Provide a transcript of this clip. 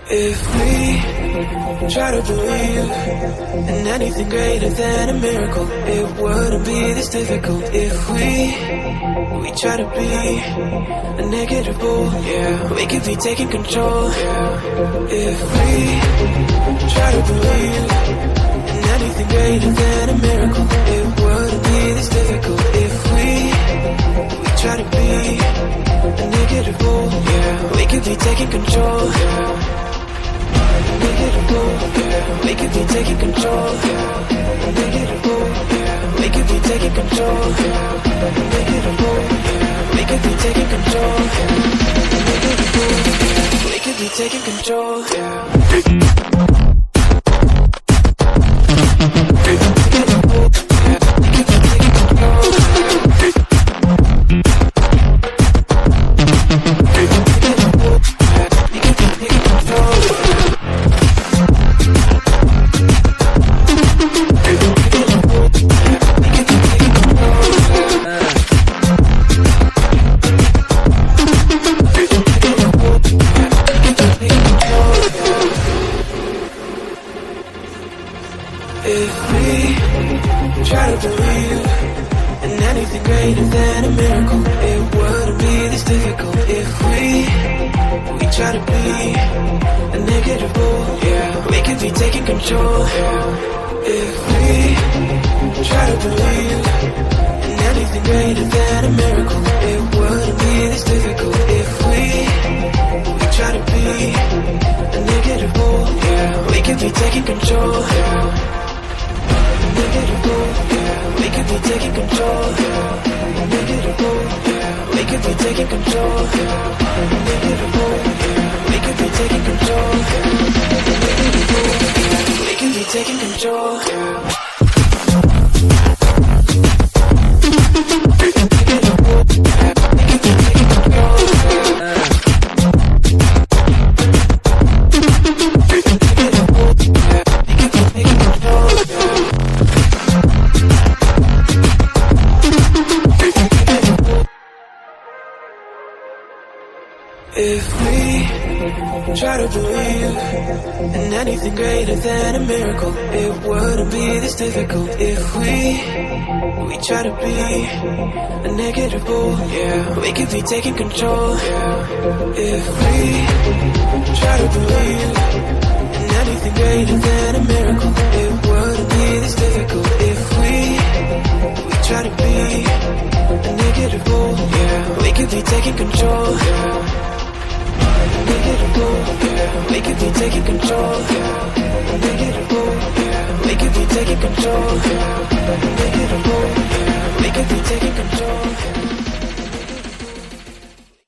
If we try to believe in anything greater than a miracle, it wouldn't be this difficult. If we try to be a negative bull, yeah, we could be taking control. If we try to believe in anything greater than a miracle, it wouldn't be this difficult. If we try to be a negative bull, yeah, we could be taking control. We could be taking control. We could be taking control. We could be taking control. We could be taking control. If we try to believe in anything greater than a miracle, it wouldn't be this difficult. If we try to be a negative bull, yeah, we could be taking control. If we try to believe in anything greater than a miracle, it wouldn't be this difficult. If we try to be a negative bull, yeah, we could be taking control. We could be taking control. We could be taking control. We could be taking control. We could be taking control. If we try to believe in anything greater than a miracle, it wouldn't be this difficult. If we try to be a negative bull, yeah, we could be taking control. If we try to believe in anything greater than a miracle, it wouldn't be this difficult. If we try to be a negative bull, yeah, we could be taking control. We could be taking control. We could be taking control.